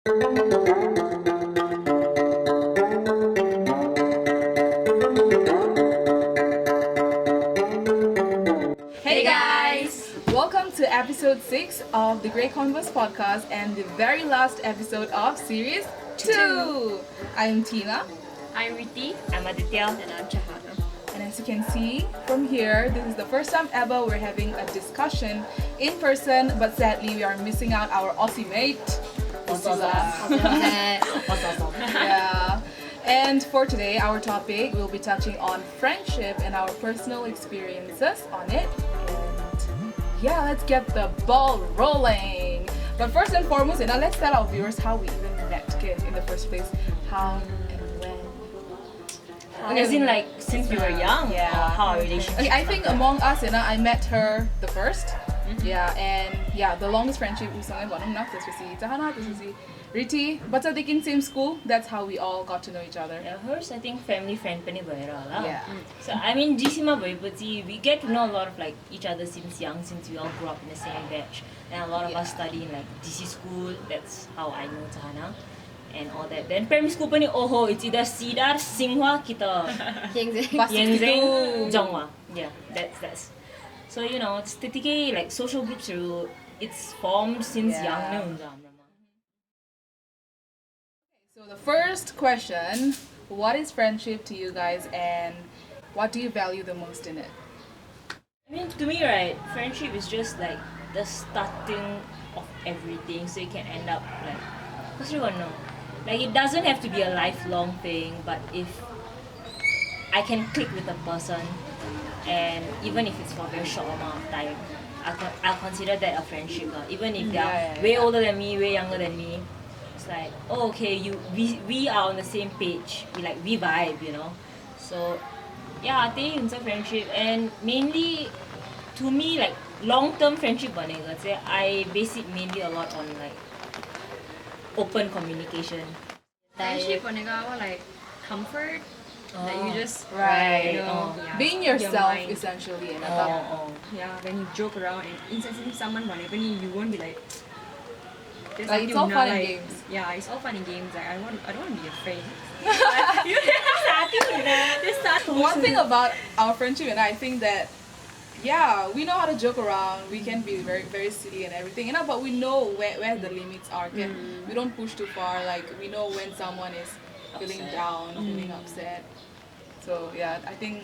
Hey guys! Welcome to episode 6 of the Grey Converse podcast and the very last episode of series 2. I'm Tina. I'm Riti. I'm Aditya. And I'm Chahana. And as you can see from here, this is the first time ever we're having a discussion in person, but sadly we are missing out our Aussie mate. Yeah. And for today, our topic will be touching on friendship and our personal experiences on it. And yeah, let's get the ball rolling. But first and foremost, let's tell our viewers how we even met in the first place. How and when. As in, like, since we were young, Yeah. or how our relationship. Okay, I think among us, I met her the first. Yeah, and yeah, the longest friendship was something about this was Tahana, this was Riti. But I think in same school, that's how we all got to know each other. Yeah, hers, I think, family friend pani bhaera होला. Yeah. So, I mean, GC ma bhayepachi, we get to know a lot of, like, each other since young, since we all grew up in the same batch. And a lot of us study in, like, GC school. That's how I know Tahana. And all that. Then primary school pani, it's either Cedar, Singhua, kita Yangzheng, Zhonghua. Yeah, that's. So, you know, it's typically, like, social groups, it's formed since young. So the first question, what is friendship to you guys and what do you value the most in it? I mean, to me, right, friendship is just like the starting of everything, so you can end up like, because you don't know, like it doesn't have to be a lifelong thing, but if I can click with a person, and even if it's for a very short amount of time, I'll consider that a friendship. Even if they're way older than me, way younger than me, it's like, oh, okay, we are on the same page, we vibe, you know. So yeah, I think it's a friendship, and mainly to me, like long-term friendship let's say I base it mainly a lot on like open communication. Friendship भनेको like comfort. That you just Right. Being speak your yourself mind. essentially. Yeah, when you joke around and insensitive someone भने पनि you won't be like. There's Like, it's until all now, fun and like, games. Yeah, it's all fun and games. Like I don't want to be a friend. One thing about our friendship and I think that we know how to joke around, we can be very very silly and everything, but we know where the limits are. We don't push too far, like we know when someone is feeling down, feeling upset. So yeah, I think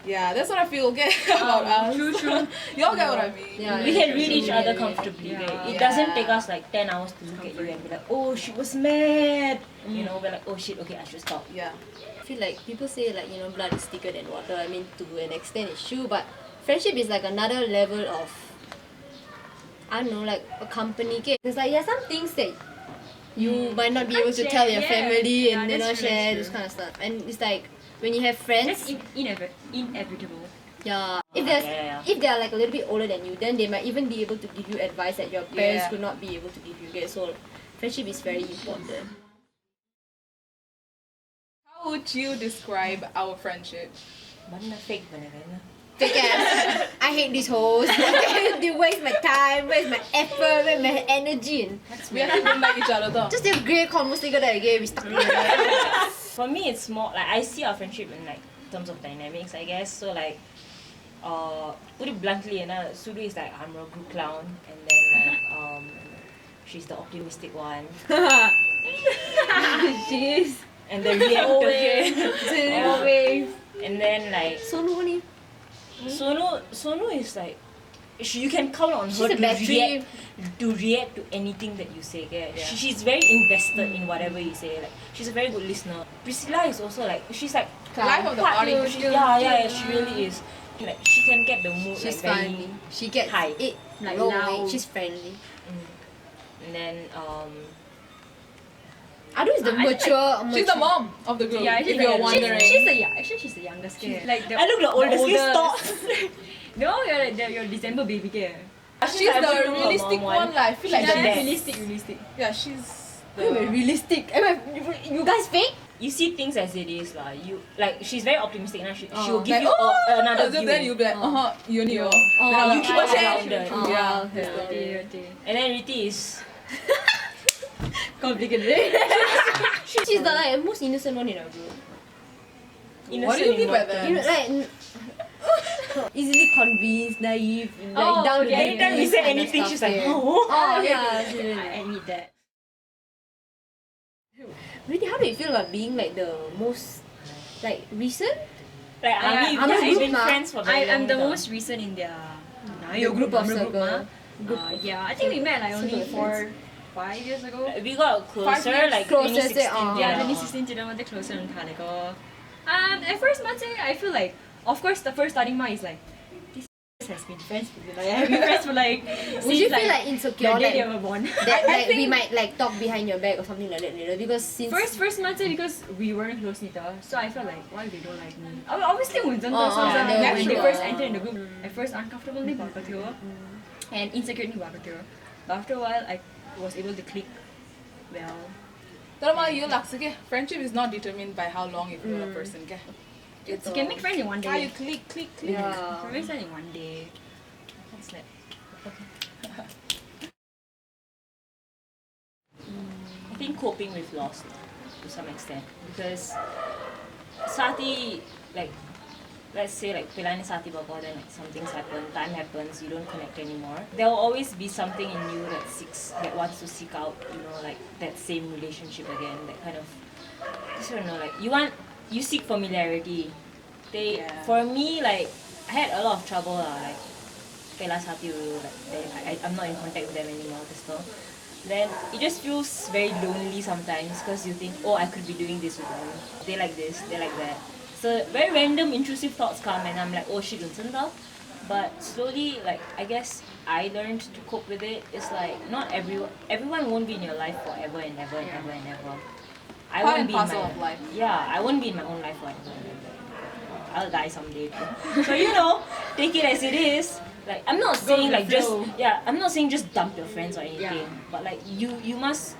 that's what I feel about us. True. Y'all get what I mean. We can read each other comfortably. Yeah. Right? It doesn't take us like 10 hours to look at you and be like, oh, she was mad. You know, we're like, oh shit, okay, I should stop. Yeah. I feel like people say like, blood is thicker than water. I mean, to an extent it's true, but friendship is like another level of, I don't know, like a company. There's like, some things that you might not be able to tell your family and that's true, share that's this true. kind of stuff. And it's like when you have friends, That's inevitable. if they're like a little bit older than you, then they might even be able to give you advice that your parents could not be able to give you. So friendship is very important. How would you describe our friendship? Mana fake bana kan? Fake ass. I hate these hoes. They waste my time, waste my effort, waste my energy. And We actually don't like each other though. just have great conversation that again we stuck together. For me, it's more like I see our friendship in like terms of dynamics, I guess. So like, put it bluntly, Suru is like I'm a good clown, and then like she's the optimistic one, Jeez. and the reactor. Always. And then like Sonu ni. Sonu is like you can count on She's her a battery. to react to anything that you say. She's very invested in whatever you say. Like she's a very good listener. Priscilla is also like she's like Life of the part- party. She really is. Like she can get the mood She's like very funny. She gets high. it Like roll loud. away. She's friendly. And then Adu is the mature. She's the mom of the group. Yeah, if you're wondering. She's the youngest. Like the I look the oldest. Please stop. No, you're December baby. She's I the don't know her realistic mom one. I feel like She's the she's best. realistic. Yeah, she's Very realistic. You guys fake? You see things as it is, lah. You like she's very optimistic, and she will like, give you another view. Then you'll be like, you knew. you keep us okay. grounded. Yeah. Okay. And then Riti is Complicated, right? She's the like most innocent one in our group. What do you mean by You that? know, like easily convinced, naive, like down to the Anytime we details say kind of anything, stuff, she's like, yeah. oh. Oh yeah, she really. I admit that. Really, how do you feel about being like the most like recent? Like, I'm because a we've group been ma. friends for very long. I'm the time. most recent in their Your group of Group, circle. yeah, I think we met like only Circle 5 years ago. We got 5 closer, years like closer, 2016. say, Yeah, Yeah. 2016 to the closer and like at first month I feel like of course the first starting month is like this has been friends with like I've been friends for like Would you feel like insecure the day they like, were born? that I like we think- might like talk behind your back or something like that later because since First month because we weren't close knitted, so I felt like why they don't like me. Obviously when yeah, when they natural. first entered in the group, at first uncomfortable ni barbecue and insecure ni barbecue. But after a while I was able to click well. Pero mga yun lang, sige, friendship is not determined by how long you know a person, ke? It's You can make friends in one how you day. click. You can make friends in one day. What's that? I think coping with loss to some extent because Sati, like, let's say like Pilani Sati Bako, then like some things happen, time happens, you don't connect anymore. There will always be something in you that wants to seek out, like that same relationship again, that kind of, I don't know, like you seek familiarity. For me, like I had a lot of trouble like Pela Sati, I'm not in contact with them anymore, still. Then it just feels very lonely sometimes because you think, oh, I could be doing this with them. They like this, they like that. So very random intrusive thoughts come and I'm like, oh shit, but slowly, like I guess I learned to cope with it. It's like not everyone won't be in your life forever and ever and ever and ever. I Part won't and be in parcel my of life. Yeah, I won't be in my own life forever and ever. I'll die someday too. So take it as it is. Like I'm not saying like I'm not saying just dump your friends or anything. But like you must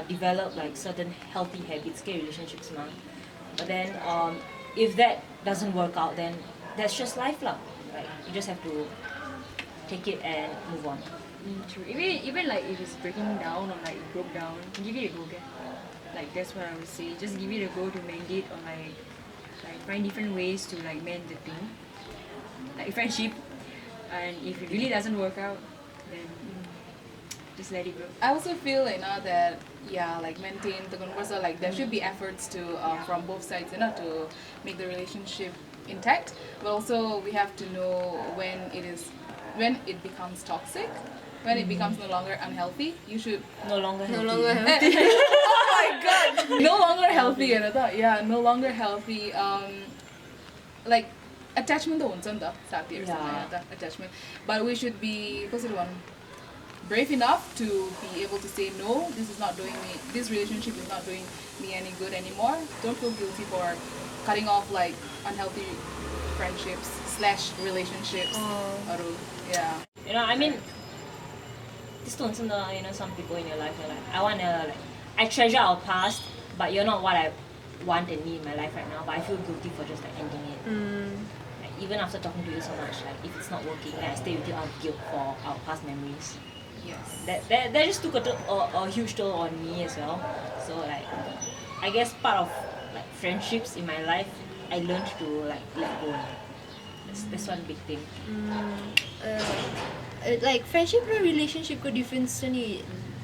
develop like certain healthy habits, relationships, man. But then if that doesn't work out, then that's just life lah. Like you just have to take it and move on. True. Even like if it's breaking down or like it broke down, give it a go, okay? Like that's what I would say. Just give it a go to mend it or like find different ways to like mend the thing. Like friendship. And if it really doesn't work out, then just let it go. I also feel that like maintain the conversation, like there should be efforts to from both sides to make the relationship intact, but also we have to know when it becomes toxic, when it becomes no longer unhealthy. You should No longer healthy. oh my god, no longer healthy. No longer healthy. Like attachment to sati or something attachment, but we should be brave enough to be able to say no. This relationship is not doing me any good anymore. Don't feel guilty for cutting off like unhealthy friendships / relationships. Yeah. I mean, this don't some people in your life are like, I treasure our past, but you're not what I want and need in my life right now. But I feel guilty for just like ending it. Like, even after talking to you so much, like if it's not working, then I stay with you out of guilt for our past memories. Yes. That just took a huge toll on me as well. So like, I guess part of like friendships in my life, I learned to like let go. That's one big thing. Like friendship and relationship ko difference ni.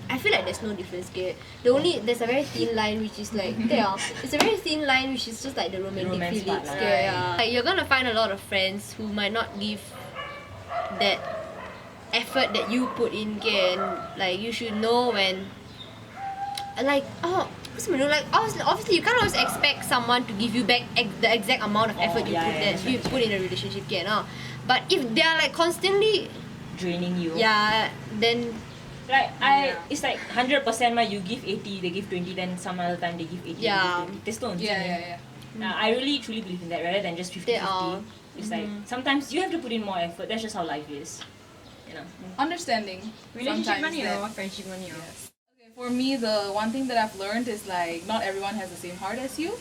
I feel like there's no difference. Okay? There's a very thin line which is like it's a very thin line which is just like the romantic Romance feelings. part, Okay? Yeah. Like, you're gonna find a lot of friends who might not give that effort that you put in. Okay? And like you should know when like obviously you can't always expect someone to give you back the exact amount of effort you put in a relationship. Okay? No? But if they are like constantly Draining you. then Like it's like 100% you give 80, they give 20, then some other time they give 80, they give 20. This don't Yeah. I really truly believe in that rather than just 50-50. It's like sometimes you have to put in more effort. That's just how life is. Understanding. Relationship sometimes money that- or friendship money or Okay, for me, the one thing that I've learned is like not everyone has the same heart as you.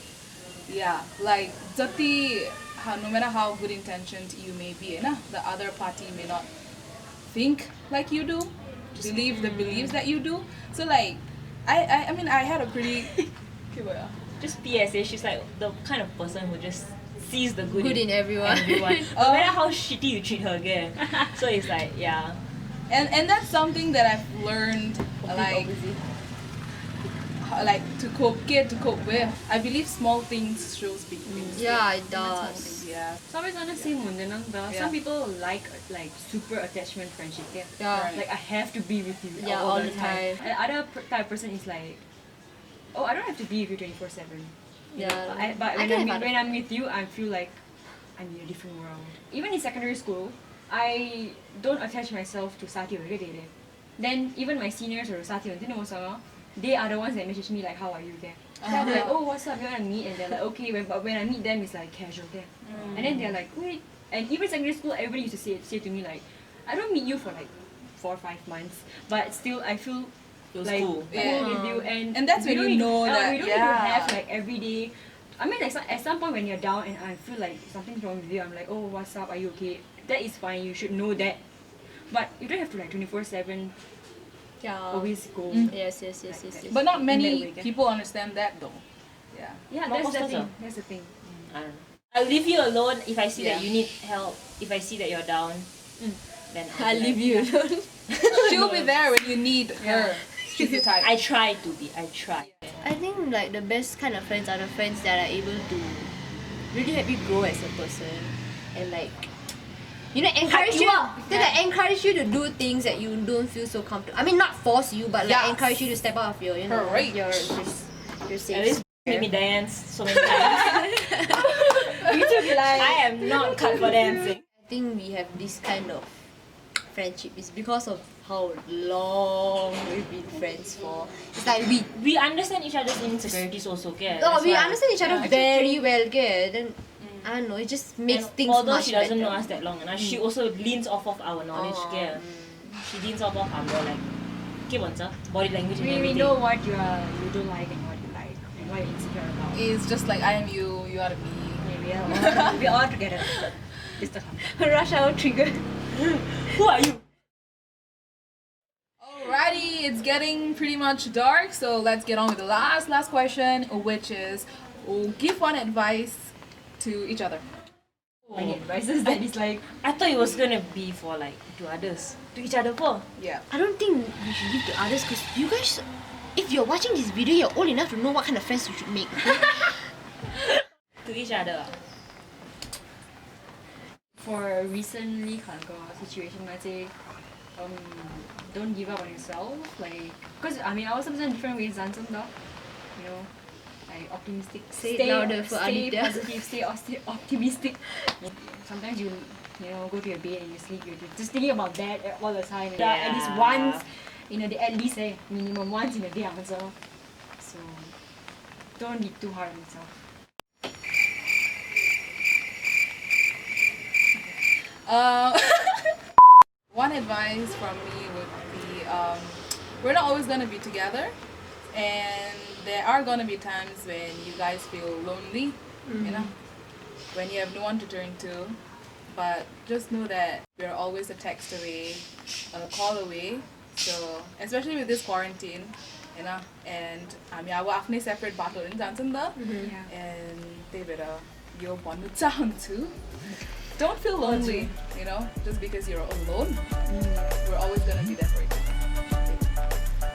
Yeah, like no matter how good intentioned you may be, the other party may not think like you do, believe the beliefs that you do. So like, I mean, I had a pretty... Okay, well, Just PSA, she's like the kind of person who just sees the good, Good in everyone. No matter how shitty you treat her, again. So it's like, yeah. and that's something that I've learned, like to cope with. I believe small things shows big things. Yeah, it Small does. things, yeah. Sampai sana same mundanang ba. Yeah. Some people like super attachment friendship. Yeah. Yeah. Right. Like I have to be with you Yeah, all the time. And other type of person is like, oh, I don't have to be with you 24/7. Yeah. But I when can I'm, have when I'm with you, I feel like I'm in a different world. Even in secondary school, I don't attach myself to Satyo. Then even my seniors or Satyo, they are the ones that message me like, how are you there? Then I'm like, oh, what's up? You want to meet? And they're like, okay. But when I meet them, it's like casual there. And then they're like, wait. And even secondary school, everybody used to say to me like, I don't meet you for like 4 or 5 months, but still I feel It was like cool. Yeah. with you, and that's we when don't you need- know that, we don't need to yeah. have like every day. I mean, like at some point when you're down and I feel like something's wrong with you, I'm like, oh, what's up? Are you okay? That is fine. You should know that, but you don't have to like 24/7 Yeah. always go. Yes. But not In many that way, yeah. people understand that though. Yeah. Yeah, Not that's the most thing. also. That's the thing. I don't know. I'll leave you alone if I see that Yeah. you need help. If I see that you're down, then I'll be leave like- you alone. She'll be there when you need her. She's the type. I try to be. I try. I think like the best kind of friends are the friends that are able to really help you grow as a person and like encourage you you up. that encourage you to do things that you don't feel so comfortable. I mean, not force you, but like Yes. encourage you to step out of your Courage. your At safe. least make me dance so many times. You too be like, I am not cut for dancing. I think we have this kind of friendship is because of how long we've been friends for. It's like We understand each other's insecurities also, okay? we understand each other very well, okay? Then I don't know, it just makes And things although much she doesn't better. know us that long, and she also leans off of our knowledge, okay? She leans off of our like, body language and we everything. know what you don't like and what you like and what you're insecure about. It's just like I am you, you are me. Yeah, we are all together. This the rush hour trigger. Who are you? Alrighty, it's getting pretty much dark, so let's get on with the last question, which is give one advice to each other. Many advices that is like, I thought it was gonna be for like to others, to each other for. Yeah. I don't think you should give to others because you guys, if you're watching this video, you're old enough to know what kind of friends you should make. To each other. for recently kind of situation, I'd say, don't give up on yourself. Like, because I mean, I was in different ways, Zanson, you know, like optimistic. Say it louder for stay Aditya. positive, stay optimistic. Sometimes you go to your bed and you sleep, you're just thinking about that all the time. And at least once in a day, at least minimum once in a day also. So don't be too hard on yourself. One advice from me would be we're not always going to be together, and there are going to be times when you guys feel lonely, you know, when you have no one to turn to, but just know that we're always a text away, a call away. So especially with this quarantine, you know, and I mean our afne separate battle in Tanzania, and they better yo want to town too. Don't feel lonely, you know, just because you're alone. We're always gonna be there for each other.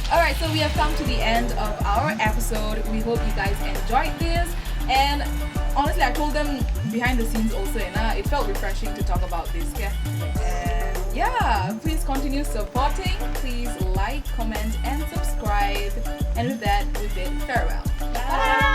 Alright, so we have come to the end of our episode. We hope you guys enjoyed this. And honestly, I told them behind the scenes also, and it felt refreshing to talk about this. And yeah, please continue supporting. Please like, comment, and subscribe. And with that, we bid farewell. Bye.